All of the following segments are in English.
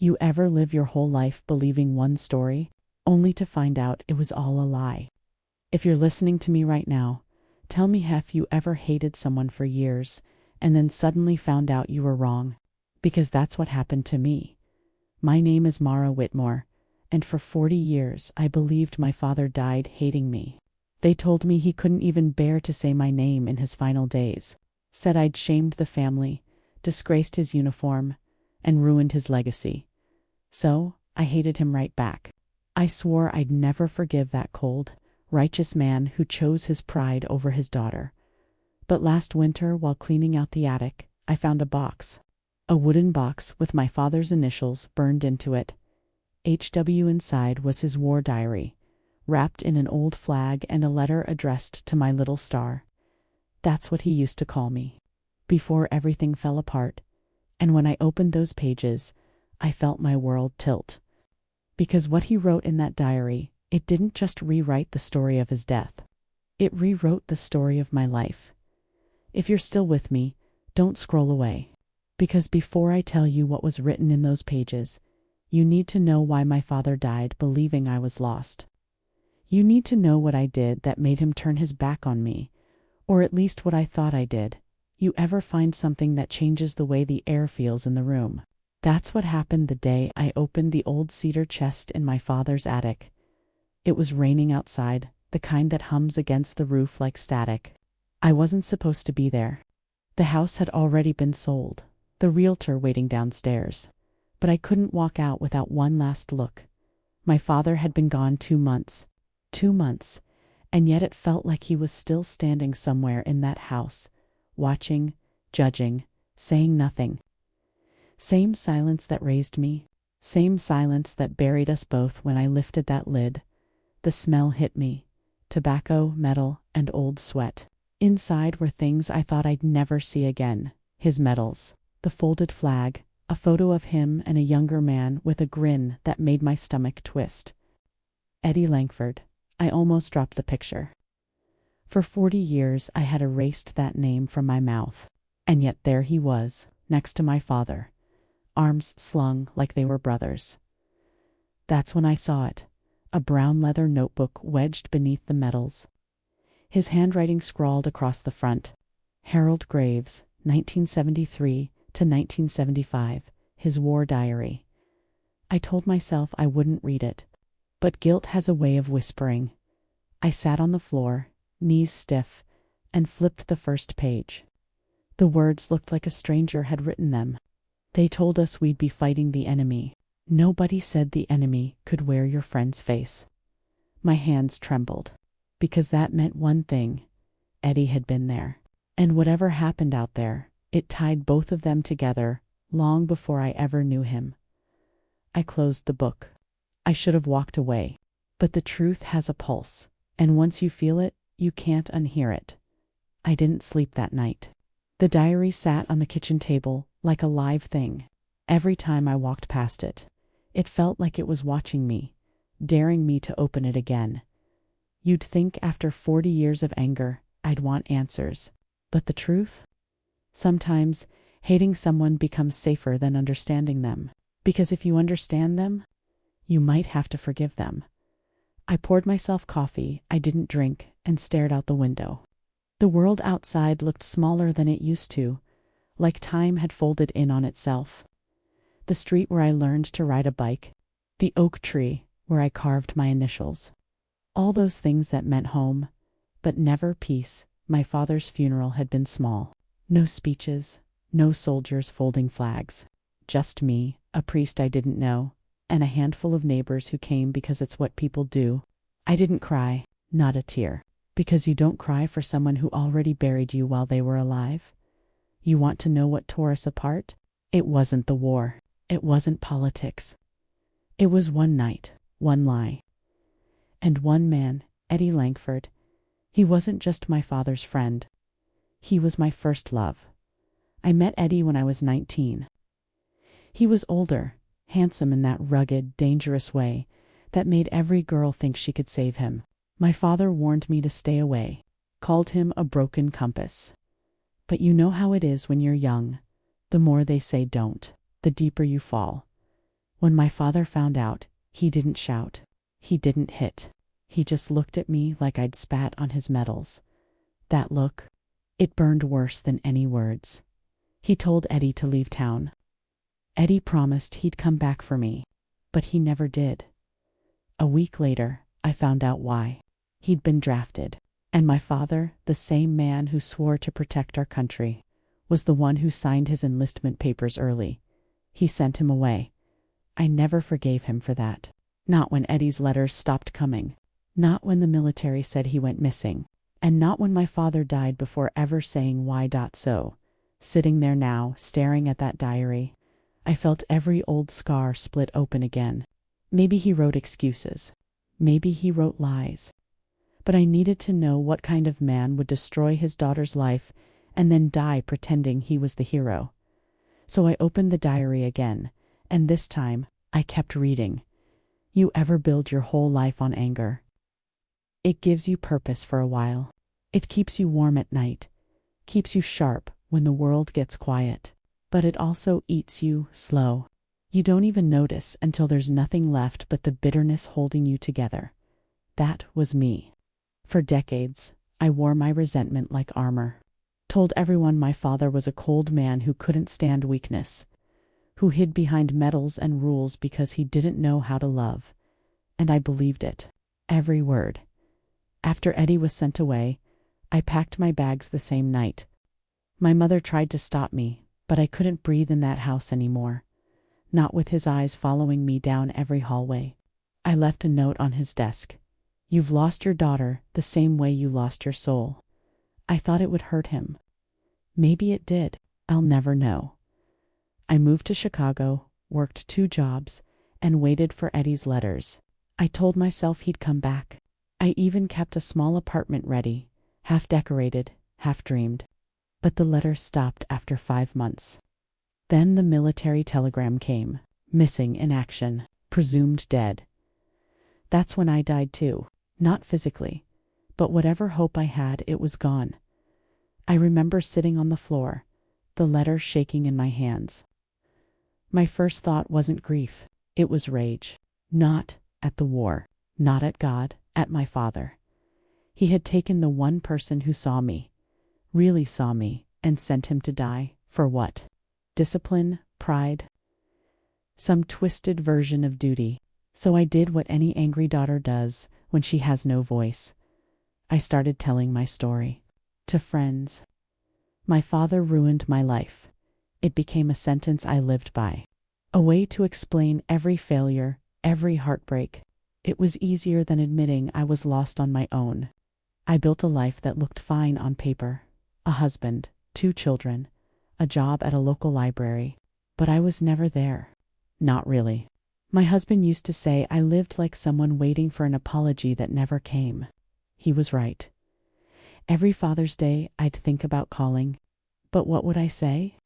You ever live your whole life believing one story, only to find out it was all a lie? If you're listening to me right now, tell me, have you ever hated someone for years and then suddenly found out you were wrong? Because that's what happened to me. My name is Mara Whitmore, and for 40 years I believed my father died hating me. They told me he couldn't even bear to say my name in his final days, said I'd shamed the family, disgraced his uniform, and ruined his legacy. So I hated him right back. I swore I'd never forgive that cold, righteous man who chose his pride over his daughter. But last winter, while cleaning out the attic, I found a wooden box with my father's initials burned into it. HW inside was his war diary, wrapped in an old flag and a letter addressed to my little star. That's what he used to call me, before everything fell apart. And when I opened those pages, I felt my world tilt. Because what he wrote in that diary, it didn't just rewrite the story of his death. It rewrote the story of my life. If you're still with me, don't scroll away. Because before I tell you what was written in those pages, you need to know why my father died believing I was lost. You need to know what I did that made him turn his back on me, or at least what I thought I did. You ever find something that changes the way the air feels in the room? That's what happened the day I opened the old cedar chest in my father's attic. It was raining outside, the kind that hums against the roof like static. I wasn't supposed to be there. The house had already been sold, the realtor waiting downstairs. But I couldn't walk out without one last look. My father had been gone 2 months. 2 months, and yet it felt like he was still standing somewhere in that house, watching, judging, saying nothing. Same silence that raised me, same silence that buried us both when I lifted that lid. The smell hit me, tobacco, metal, and old sweat. Inside were things I thought I'd never see again. His medals, the folded flag, a photo of him and a younger man with a grin that made my stomach twist. Eddie Langford. I almost dropped the picture. For 40 years I had erased that name from my mouth, and yet there he was, next to my father, arms slung like they were brothers. That's when I saw it, a brown leather notebook wedged beneath the medals. His handwriting scrawled across the front, Harold Graves, 1973 to 1975, his war diary. I told myself I wouldn't read it, but guilt has a way of whispering. I sat on the floor, knees stiff, and flipped the first page. The words looked like a stranger had written them. They told us we'd be fighting the enemy. Nobody said the enemy could wear your friend's face. My hands trembled, because that meant one thing: Eddie had been there. And whatever happened out there, it tied both of them together long before I ever knew him. I closed the book. I should have walked away. But the truth has a pulse, and once you feel it, you can't unhear it. I didn't sleep that night. The diary sat on the kitchen table like a live thing. Every time I walked past it, it felt like it was watching me, daring me to open it again. You'd think after 40 years of anger, I'd want answers. But the truth? Sometimes, hating someone becomes safer than understanding them. Because if you understand them, you might have to forgive them. I poured myself coffee I didn't drink and stared out the window. The world outside looked smaller than it used to, like time had folded in on itself. The street where I learned to ride a bike, the oak tree where I carved my initials. All those things that meant home, but never peace. My father's funeral had been small. No speeches, no soldiers folding flags. Just me, a priest I didn't know, and a handful of neighbors who came because it's what people do. I didn't cry, not a tear, because you don't cry for someone who already buried you while they were alive. You want to know what tore us apart? It wasn't the war. It wasn't politics. It was one night, one lie. And one man, Eddie Langford. He wasn't just my father's friend. He was my first love. I met Eddie when I was 19. He was older, handsome in that rugged, dangerous way that made every girl think she could save him. My father warned me to stay away, called him a broken compass. But you know how it is when you're young. The more they say don't, the deeper you fall. When my father found out, he didn't shout. He didn't hit. He just looked at me like I'd spat on his medals. That look, it burned worse than any words. He told Eddie to leave town. Eddie promised he'd come back for me, but he never did. A week later, I found out why. He'd been drafted, and my father, the same man who swore to protect our country, was the one who signed his enlistment papers early. He sent him away. I never forgave him for that. Not when Eddie's letters stopped coming. Not when the military said he went missing. And not when my father died before ever saying why. So, sitting there now, staring at that diary, I felt every old scar split open again. Maybe he wrote excuses. Maybe he wrote lies. But I needed to know what kind of man would destroy his daughter's life and then die pretending he was the hero. So I opened the diary again, and this time I kept reading. You ever build your whole life on anger? It gives you purpose for a while. It keeps you warm at night, keeps you sharp when the world gets quiet, but it also eats you slow. You don't even notice until there's nothing left but the bitterness holding you together. That was me. For decades, I wore my resentment like armor. Told everyone my father was a cold man who couldn't stand weakness, who hid behind medals and rules because he didn't know how to love. And I believed it. Every word. After Eddie was sent away, I packed my bags the same night. My mother tried to stop me, but I couldn't breathe in that house anymore. Not with his eyes following me down every hallway. I left a note on his desk. You've lost your daughter the same way you lost your soul. I thought it would hurt him. Maybe it did. I'll never know. I moved to Chicago, worked 2 jobs, and waited for Eddie's letters. I told myself he'd come back. I even kept a small apartment ready, half decorated, half dreamed. But the letters stopped after 5 months. Then the military telegram came, missing in action, presumed dead. That's when I died too, not physically, but whatever hope I had, it was gone. I remember sitting on the floor, the letter shaking in my hands. My first thought wasn't grief, it was rage. Not at the war, not at God, at my father. He had taken the one person who saw me, really saw me, and sent him to die. For what? Discipline? Pride? Some twisted version of duty. So I did what any angry daughter does when she has no voice. I started telling my story. To friends. My father ruined my life. It became a sentence I lived by. A way to explain every failure, every heartbreak. It was easier than admitting I was lost on my own. I built a life that looked fine on paper. A husband, 2 children, a job at a local library. But I was never there. Not really. My husband used to say I lived like someone waiting for an apology that never came. He was right. Every Father's Day, I'd think about calling. But what would I say?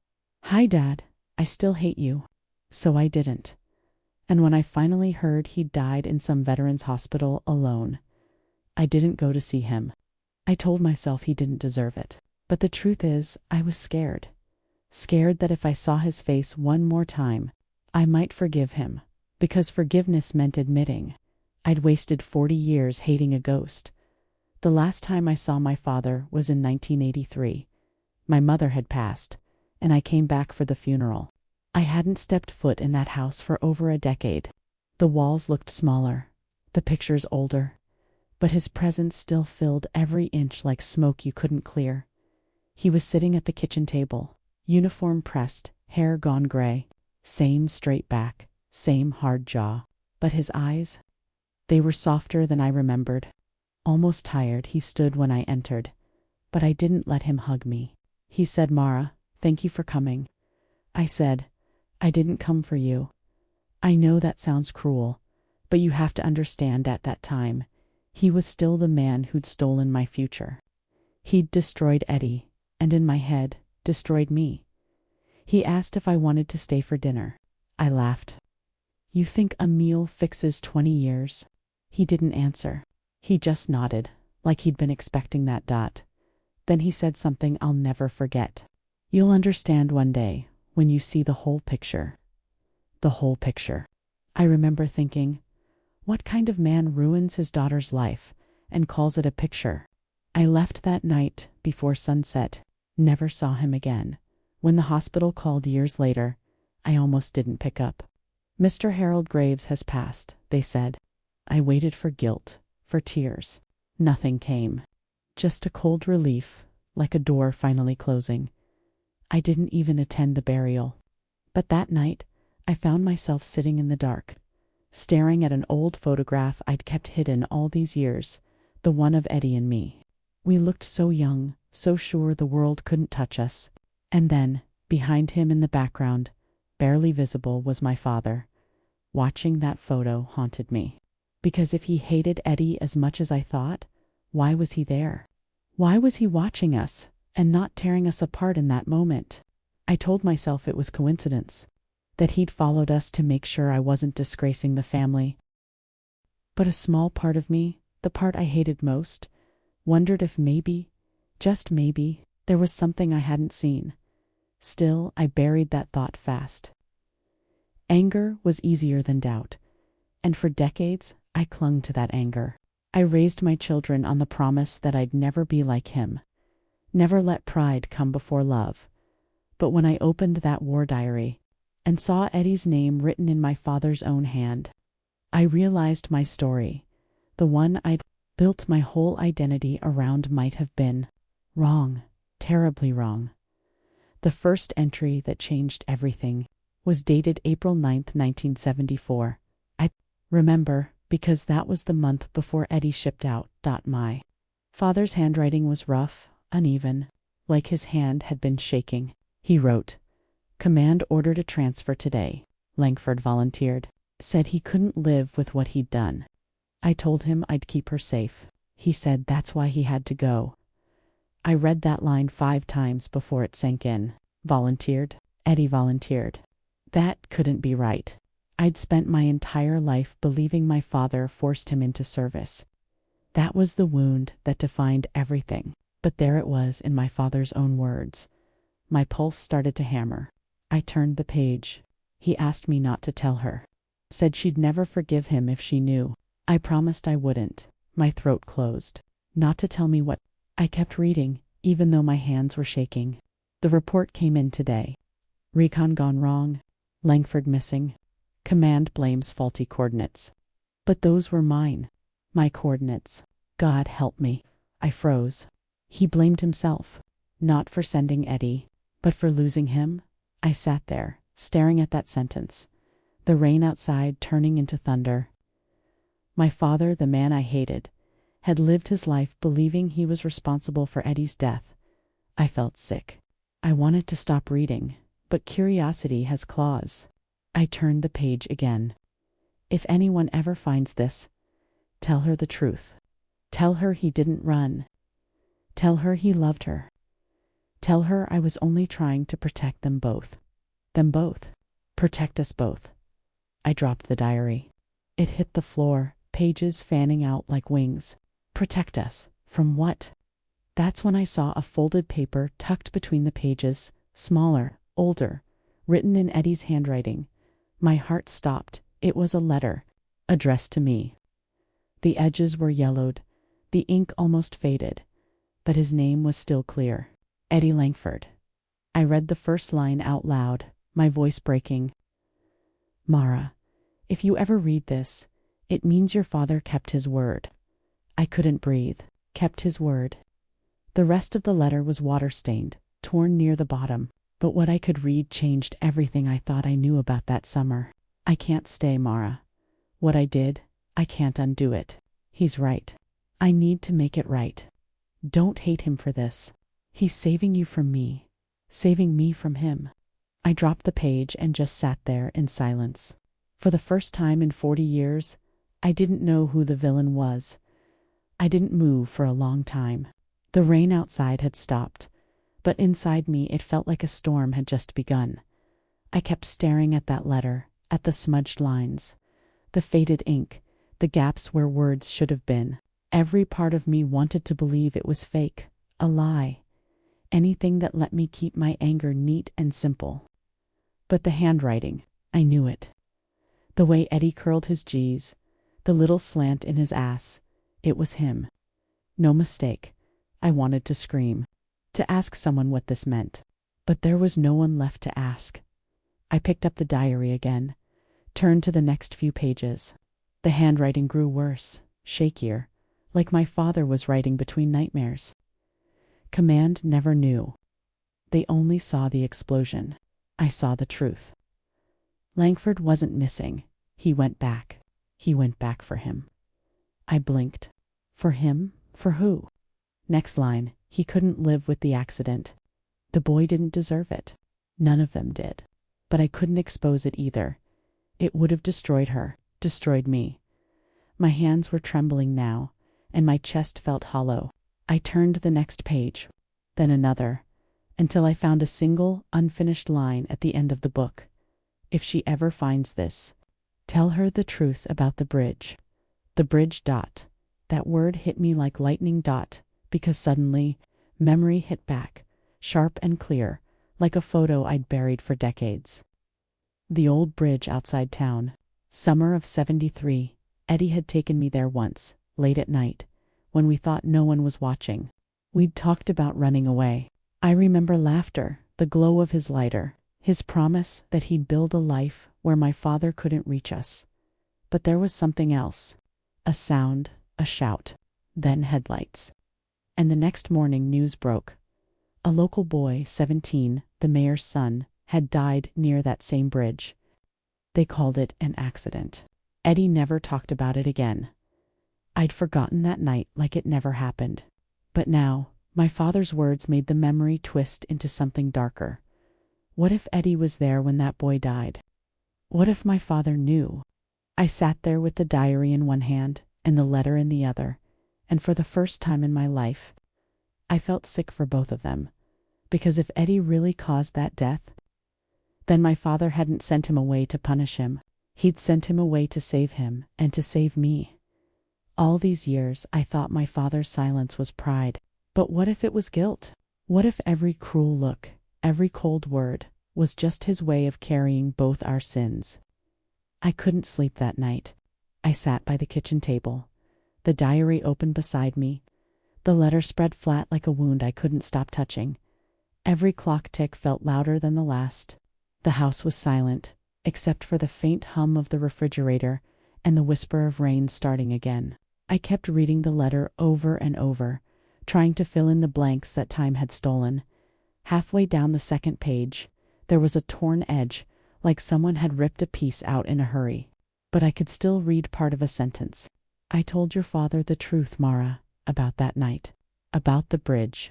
Hi, Dad. I still hate you. So I didn't. And when I finally heard he'd died in some veterans hospital alone, I didn't go to see him. I told myself he didn't deserve it. But the truth is, I was scared. Scared that if I saw his face one more time, I might forgive him. Because forgiveness meant admitting I'd wasted 40 years hating a ghost. The last time I saw my father was in 1983. My mother had passed, and I came back for the funeral. I hadn't stepped foot in that house for over a decade. The walls looked smaller, the pictures older, but his presence still filled every inch like smoke you couldn't clear. He was sitting at the kitchen table, uniform pressed, hair gone gray, same straight back, same hard jaw. But his eyes, they were softer than I remembered. Almost tired, he stood when I entered, but I didn't let him hug me. He said, Mara, thank you for coming. I said, I didn't come for you. I know that sounds cruel, but you have to understand at that time, he was still the man who'd stolen my future. He'd destroyed Eddie, and in my head, destroyed me. He asked if I wanted to stay for dinner. I laughed. You think a meal fixes 20 years? He didn't answer. He just nodded, like he'd been expecting that. Then he said something I'll never forget. You'll understand one day, when you see the whole picture. The whole picture. I remember thinking, what kind of man ruins his daughter's life and calls it a picture? I left that night before sunset, never saw him again. When the hospital called years later, I almost didn't pick up. Mr. Harold Graves has passed, they said. I waited for guilt, for tears. Nothing came. Just a cold relief, like a door finally closing. I didn't even attend the burial. But that night, I found myself sitting in the dark, staring at an old photograph I'd kept hidden all these years, the one of Eddie and me. We looked so young, so sure the world couldn't touch us. And then, behind him in the background, barely visible, was my father. Watching that photo haunted me. Because if he hated Eddie as much as I thought, why was he there? Why was he watching us and not tearing us apart in that moment? I told myself it was coincidence, that he'd followed us to make sure I wasn't disgracing the family. But a small part of me, the part I hated most, wondered if maybe, just maybe, there was something I hadn't seen. Still, I buried that thought fast. Anger was easier than doubt, and for decades I clung to that anger. I raised my children on the promise that I'd never be like him, never let pride come before love. But when I opened that war diary and saw Eddie's name written in my father's own hand, I realized my story, the one I'd built my whole identity around, might have been wrong, terribly wrong. The first entry that changed everything was dated April 9th, 1974. I remember because that was the month before Eddie shipped out. My father's handwriting was rough, uneven, like his hand had been shaking. He wrote, "Command order to transfer today." Langford volunteered. Said he couldn't live with what he'd done. I told him I'd keep her safe. He said that's why he had to go. I read that line 5 times before it sank in. Volunteered? Eddie volunteered. That couldn't be right. I'd spent my entire life believing my father forced him into service. That was the wound that defined everything. But there it was in my father's own words. My pulse started to hammer. I turned the page. He asked me not to tell her. Said she'd never forgive him if she knew. I promised I wouldn't. My throat closed. Not to tell me what. I kept reading, even though my hands were shaking. The report came in today. Recon gone wrong. Langford missing. Command blames faulty coordinates. But those were mine. My coordinates. God help me. I froze. He blamed himself. Not for sending Eddie, but for losing him. I sat there, staring at that sentence. The rain outside turning into thunder. My father, the man I hated, had lived his life believing he was responsible for Eddie's death. I felt sick. I wanted to stop reading, but curiosity has claws. I turned the page again. If anyone ever finds this, tell her the truth. Tell her he didn't run. Tell her he loved her. Tell her I was only trying to protect them both. Them both. Protect us both. I dropped the diary. It hit the floor, pages fanning out like wings. Protect us. From what? That's when I saw a folded paper tucked between the pages, smaller, older, written in Eddie's handwriting. My heart stopped. It was a letter, addressed to me. The edges were yellowed, the ink almost faded, but his name was still clear. Eddie Langford. I read the first line out loud, my voice breaking. Mara, if you ever read this, it means your father kept his word. I couldn't breathe. Kept his word. The rest of the letter was water-stained, torn near the bottom, but what I could read changed everything I thought I knew about that summer. I can't stay, Mara. What I did, I can't undo it. He's right. I need to make it right. Don't hate him for this. He's saving you from me, saving me from him. I dropped the page and just sat there in silence. For the first time in 40 years, I didn't know who the villain was. I didn't move for a long time. The rain outside had stopped, but inside me it felt like a storm had just begun. I kept staring at that letter, at the smudged lines, the faded ink, the gaps where words should have been. Every part of me wanted to believe it was fake, a lie, anything that let me keep my anger neat and simple. But the handwriting, I knew it. The way Eddie curled his G's, the little slant in his ass, it was him. No mistake. I wanted to scream, to ask someone what this meant. But there was no one left to ask. I picked up the diary again, turned to the next few pages. The handwriting grew worse, shakier, like my father was writing between nightmares. Command never knew. They only saw the explosion. I saw the truth. Langford wasn't missing. He went back. He went back for him. I blinked. For him? For who? Next line. He couldn't live with the accident. The boy didn't deserve it. None of them did. But I couldn't expose it either. It would have destroyed her, destroyed me. My hands were trembling now, and my chest felt hollow. I turned the next page, then another, until I found a single, unfinished line at the end of the book. If she ever finds this, tell her the truth about the bridge. The bridge. That word hit me like lightning. Because suddenly, memory hit back, sharp and clear, like a photo I'd buried for decades. The old bridge outside town. Summer of '73. Eddie had taken me there once, late at night, when we thought no one was watching. We'd talked about running away. I remember laughter, the glow of his lighter, his promise that he'd build a life where my father couldn't reach us. But there was something else. A sound, a shout, then headlights. And the next morning news broke. A local boy, 17, the mayor's son, had died near that same bridge. They called it an accident. Eddie never talked about it again. I'd forgotten that night like it never happened. But now, my father's words made the memory twist into something darker. What if Eddie was there when that boy died? What if my father knew? I sat there with the diary in one hand and the letter in the other, and for the first time in my life, I felt sick for both of them. Because if Eddie really caused that death, then my father hadn't sent him away to punish him. He'd sent him away to save him and to save me. All these years I thought my father's silence was pride. But what if it was guilt? What if every cruel look, every cold word, was just his way of carrying both our sins? I couldn't sleep that night. I sat by the kitchen table, the diary open beside me, the letter spread flat like a wound I couldn't stop touching. Every clock tick felt louder than the last. The house was silent, except for the faint hum of the refrigerator and the whisper of rain starting again. I kept reading the letter over and over, trying to fill in the blanks that time had stolen. Halfway down the second page, there was a torn edge, like someone had ripped a piece out in a hurry. But I could still read part of a sentence. I told your father the truth, Mara, about that night, about the bridge.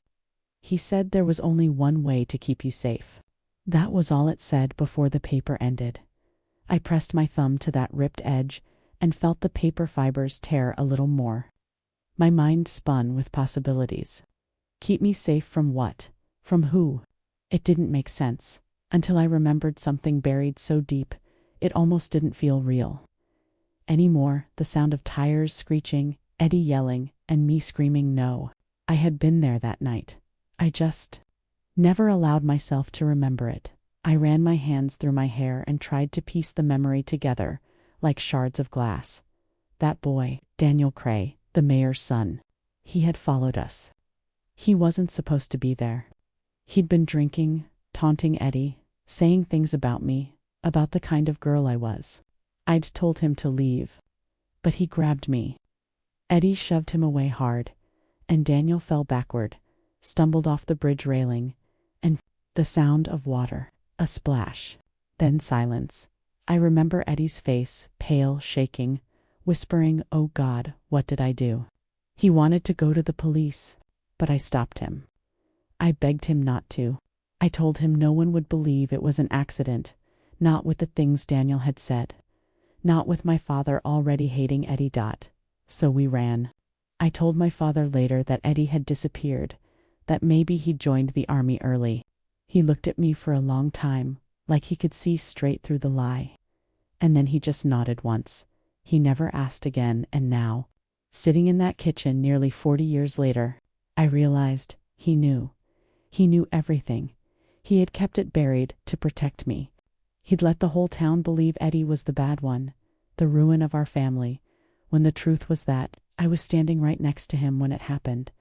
He said there was only one way to keep you safe. That was all it said before the paper ended. I pressed my thumb to that ripped edge and felt the paper fibers tear a little more. My mind spun with possibilities. Keep me safe from what? From who? It didn't make sense, until I remembered something buried so deep it almost didn't feel real. Anymore, the sound of tires screeching, Eddie yelling, and me screaming no. I had been there that night. I just never allowed myself to remember it. I ran my hands through my hair and tried to piece the memory together, like shards of glass. That boy, Daniel Cray, the mayor's son. He had followed us. He wasn't supposed to be there. He'd been drinking, taunting Eddie, saying things about me, about the kind of girl I was. I'd told him to leave, but he grabbed me. Eddie shoved him away hard, and Daniel fell backward, stumbled off the bridge railing, and the sound of water, a splash, then silence. I remember Eddie's face, pale, shaking, whispering, "Oh God, what did I do?" He wanted to go to the police, but I stopped him. I begged him not to. I told him no one would believe it was an accident, not with the things Daniel had said, not with my father already hating Eddie. So we ran. I told my father later that Eddie had disappeared, that maybe he'd joined the army early. He looked at me for a long time, like he could see straight through the lie. And then he just nodded once. He never asked again, and now, sitting in that kitchen nearly 40 years later, I realized he knew. He knew everything. He had kept it buried to protect me. He'd let the whole town believe Eddie was the bad one, the ruin of our family, when the truth was that I was standing right next to him when it happened.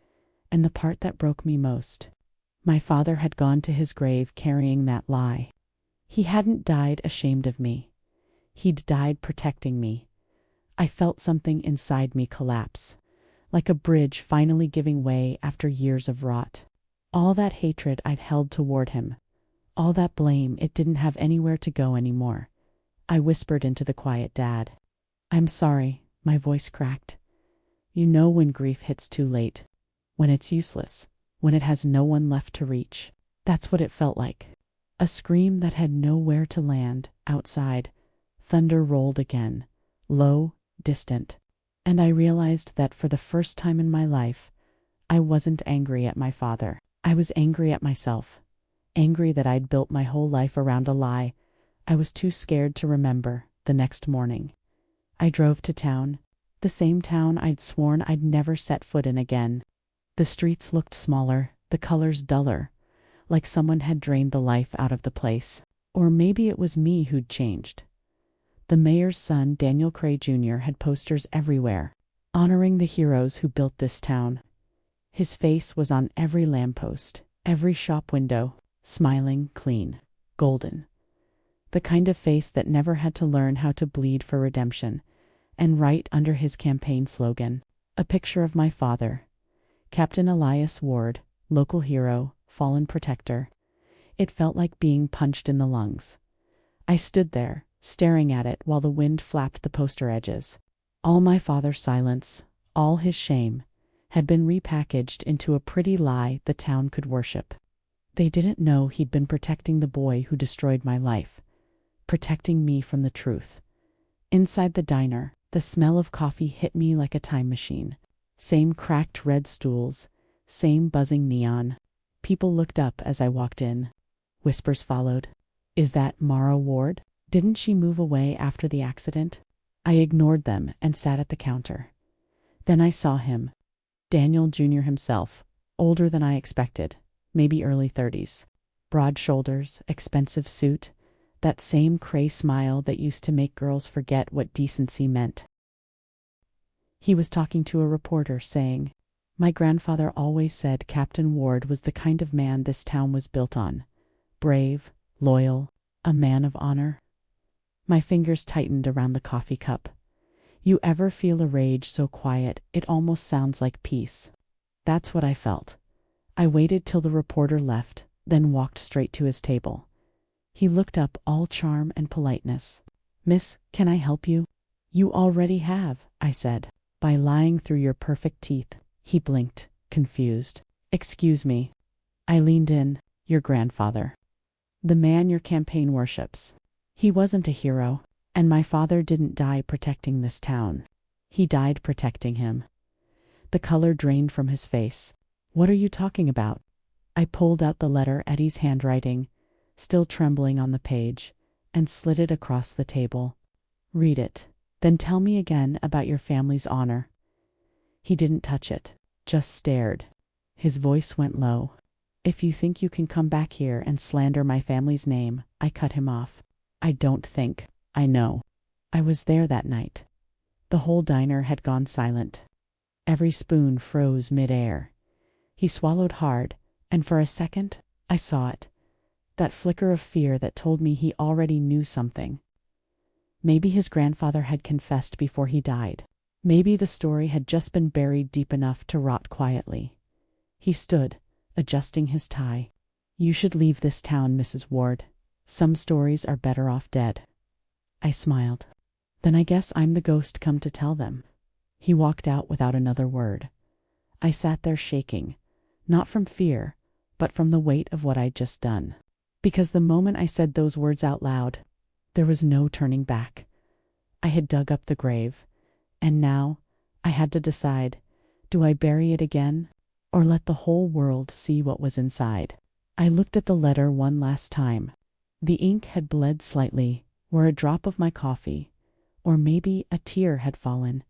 And the part that broke me most, my father had gone to his grave carrying that lie. He hadn't died ashamed of me. He'd died protecting me. I felt something inside me collapse, like a bridge finally giving way after years of rot. All that hatred I'd held toward him, all that blame, it didn't have anywhere to go anymore. I whispered into the quiet dad. "I'm sorry," my voice cracked. "You know when grief hits too late, when it's useless, when it has no one left to reach." That's what it felt like. A scream that had nowhere to land. Outside, thunder rolled again, low, distant, and I realized that for the first time in my life, I wasn't angry at my father. I was angry at myself. Angry that I'd built my whole life around a lie I was too scared to remember. The next morning, I drove to town, the same town I'd sworn I'd never set foot in again. The streets looked smaller, the colors duller, like someone had drained the life out of the place. Or maybe it was me who'd changed. The mayor's son, Daniel Cray Jr., had posters everywhere, honoring the heroes who built this town. His face was on every lamppost, every shop window, smiling, clean, golden. The kind of face that never had to learn how to bleed for redemption. And right under his campaign slogan, a picture of my father, Captain Elias Ward, local hero, fallen protector. It felt like being punched in the lungs. I stood there, staring at it while the wind flapped the poster edges. All my father's silence, all his shame, had been repackaged into a pretty lie the town could worship. They didn't know he'd been protecting the boy who destroyed my life, protecting me from the truth. Inside the diner, the smell of coffee hit me like a time machine. Same cracked red stools, same buzzing neon. People looked up as I walked in. Whispers followed. "Is that Mara Ward? Didn't she move away after the accident?" I ignored them and sat at the counter. Then I saw him, Daniel Jr. himself, older than I expected, maybe early 30s. Broad shoulders, expensive suit, that same Cray smile that used to make girls forget what decency meant. He was talking to a reporter, saying, "My grandfather always said Captain Ward was the kind of man this town was built on. Brave, loyal, a man of honor." My fingers tightened around the coffee cup. You ever feel a rage so quiet it almost sounds like peace? That's what I felt. I waited till the reporter left, then walked straight to his table. He looked up, all charm and politeness. "Miss, can I help you?" "You already have," I said, "by lying through your perfect teeth." He blinked, confused. "Excuse me." I leaned in. "Your grandfather. The man your campaign worships. He wasn't a hero, and my father didn't die protecting this town. He died protecting him." The color drained from his face. "What are you talking about?" I pulled out the letter, Eddie's handwriting, still trembling on the page, and slid it across the table. "Read it. Then tell me again about your family's honor." He didn't touch it, just stared. His voice went low. "If you think you can come back here and slander my family's name," I cut him off. "I don't think. I know. I was there that night." The whole diner had gone silent. Every spoon froze mid-air. He swallowed hard, and for a second, I saw it. That flicker of fear that told me he already knew something. Maybe his grandfather had confessed before he died. Maybe the story had just been buried deep enough to rot quietly. He stood, adjusting his tie. "You should leave this town, Mrs. Ward. Some stories are better off dead." I smiled. "Then I guess I'm the ghost come to tell them." He walked out without another word. I sat there shaking, not from fear, but from the weight of what I'd just done. Because the moment I said those words out loud, there was no turning back. I had dug up the grave, and now I had to decide, do I bury it again, or let the whole world see what was inside? I looked at the letter one last time. The ink had bled slightly, where a drop of my coffee, or maybe a tear, had fallen,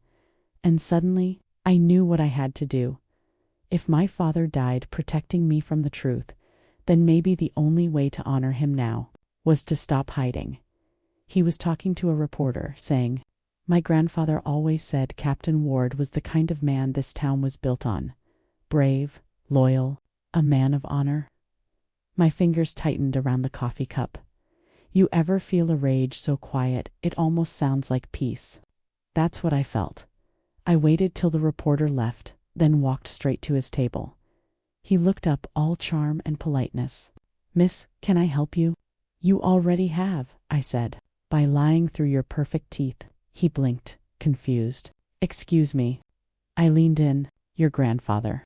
and suddenly I knew what I had to do. If my father died protecting me from the truth, then maybe the only way to honor him now was to stop hiding, He was talking to a reporter, saying, "My grandfather always said Captain Ward was the kind of man this town was built on. Brave, loyal, a man of honor." My fingers tightened around the coffee cup. You ever feel a rage so quiet it almost sounds like peace? That's what I felt. I waited till the reporter left, then walked straight to his table. He looked up, all charm and politeness. "Miss, can I help you?" "You already have," I said. "By lying through your perfect teeth." He blinked, confused. "Excuse me." I leaned in. "Your grandfather.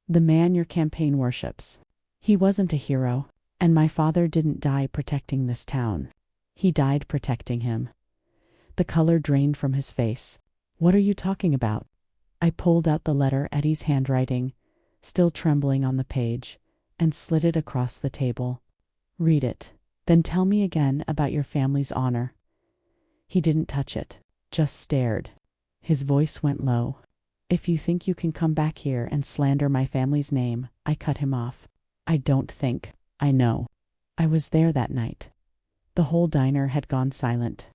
The man your campaign worships. He wasn't a hero, and my father didn't die protecting this town. He died protecting him." The color drained from his face. "What are you talking about?" I pulled out the letter Eddie's handwriting, still trembling on the page, and slid it across the table. "Read it. Then tell me again about your family's honor." He didn't touch it, just stared. His voice went low. "If you think you can come back here and slander my family's name," I cut him off. "I don't think. I know. I was there that night." The whole diner had gone silent.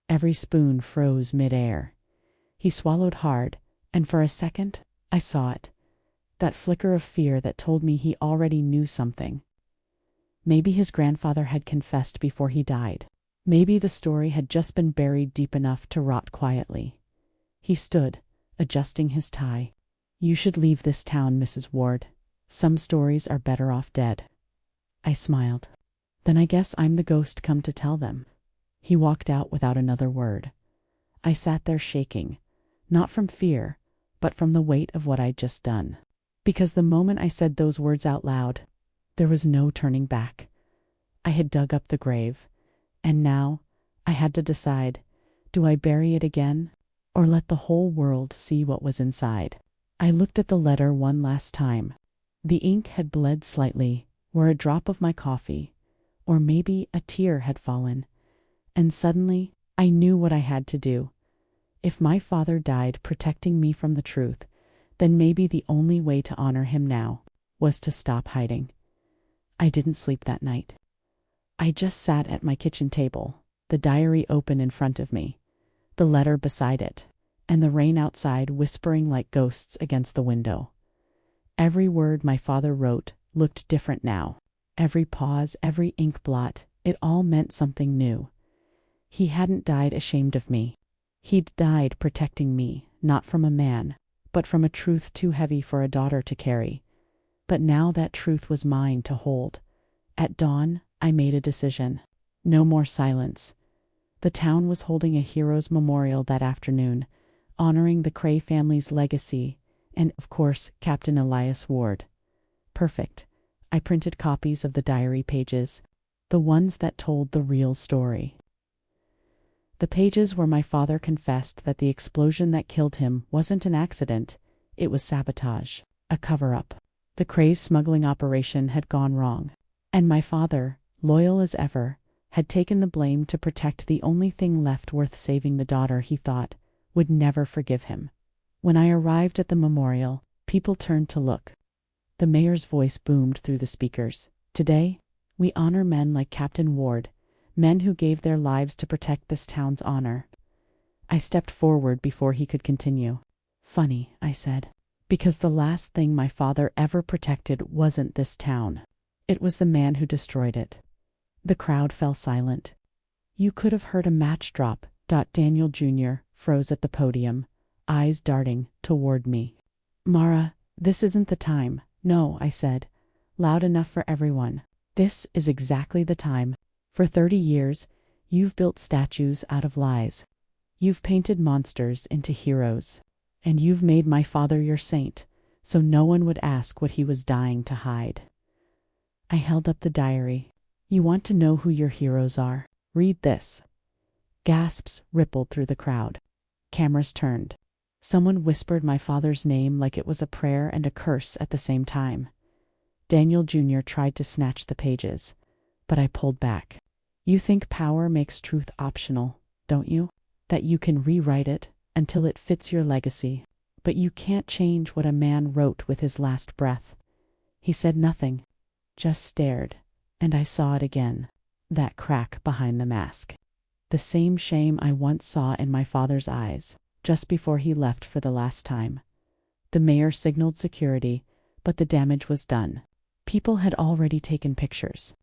Every spoon froze mid-air. He swallowed hard, and for a second, I saw it. That flicker of fear that told me he already knew something. Maybe his grandfather had confessed before he died. Maybe the story had just been buried deep enough to rot quietly. He stood, adjusting his tie. "You should leave this town, Mrs. Ward. Some stories are better off dead." I smiled. "Then I guess I'm the ghost come to tell them." He walked out without another word. I sat there shaking, not from fear, but from the weight of what I'd just done. Because the moment I said those words out loud, there was no turning back. I had dug up the grave, and now I had to decide, do I bury it again, or let the whole world see what was inside? I looked at the letter one last time. The ink had bled slightly, where a drop of my coffee, or maybe a tear, had fallen, and suddenly I knew what I had to do. If my father died protecting me from the truth, then maybe the only way to honor him now was to stop hiding. I didn't sleep that night. I just sat at my kitchen table, the diary open in front of me, the letter beside it, and the rain outside whispering like ghosts against the window. Every word my father wrote looked different now. Every pause, every ink blot, it all meant something new. He hadn't died ashamed of me. He'd died protecting me, not from a man, but from a truth too heavy for a daughter to carry. But now that truth was mine to hold. At dawn, I made a decision. No more silence. The town was holding a hero's memorial that afternoon, honoring the Cray family's legacy, and, of course, Captain Elias Ward. Perfect. I printed copies of the diary pages, the ones that told the real story. The pages where my father confessed that the explosion that killed him wasn't an accident, it was sabotage, a cover-up. The Cray's smuggling operation had gone wrong, and my father, loyal as ever, had taken the blame to protect the only thing left worth saving, the daughter he thought would never forgive him. When I arrived at the memorial, people turned to look. The mayor's voice boomed through the speakers. "Today, we honor men like Captain Ward, men who gave their lives to protect this town's honor." I stepped forward before he could continue. "Funny," I said, "because the last thing my father ever protected wasn't this town. It was the man who destroyed it." The crowd fell silent. You could have heard a match drop. Daniel Jr. froze at the podium, eyes darting toward me. "Mara, this isn't the time." "No," I said, loud enough for everyone. "This is exactly the time. For 30 years, you've built statues out of lies. You've painted monsters into heroes. And you've made my father your saint, so no one would ask what he was dying to hide." I held up the diary. "You want to know who your heroes are? Read this." Gasps rippled through the crowd. Cameras turned. Someone whispered my father's name like it was a prayer and a curse at the same time. Daniel Jr. tried to snatch the pages, but I pulled back. "You think power makes truth optional, don't you? That you can rewrite it until it fits your legacy, but you can't change what a man wrote with his last breath." He said nothing, just stared, and I saw it again, that crack behind the mask. The same shame I once saw in my father's eyes, just before he left for the last time. The mayor signaled security, but the damage was done. People had already taken pictures.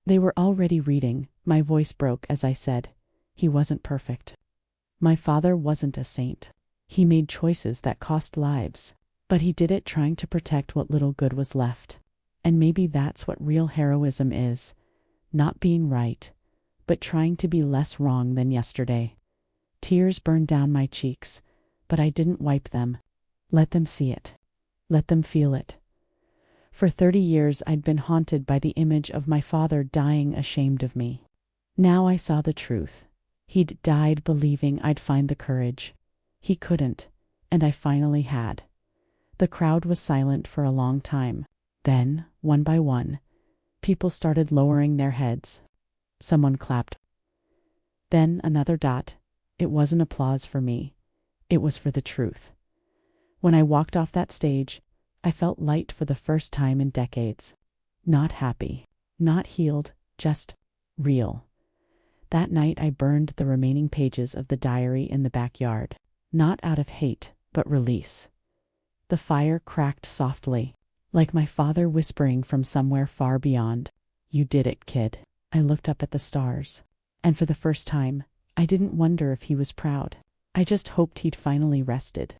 They were already reading. My voice broke as I said, he wasn't perfect. My father wasn't a saint. He made choices that cost lives, but he did it trying to protect what little good was left. And maybe that's what real heroism is, not being right, but trying to be less wrong than yesterday. Tears burned down my cheeks, but I didn't wipe them. Let them see it. Let them feel it. For 30 years I'd been haunted by the image of my father dying ashamed of me. Now I saw the truth. He'd died believing I'd find the courage. He couldn't, and I finally had. The crowd was silent for a long time. Then, one by one, people started lowering their heads. Someone clapped. Then another dot. It wasn't applause for me. It was for the truth. When I walked off that stage, I felt light for the first time in decades. Not happy, not healed, just real. That night I burned the remaining pages of the diary in the backyard, not out of hate, but release. The fire cracked softly, like my father whispering from somewhere far beyond. You did it, kid. I looked up at the stars, and for the first time, I didn't wonder if he was proud. I just hoped he'd finally rested.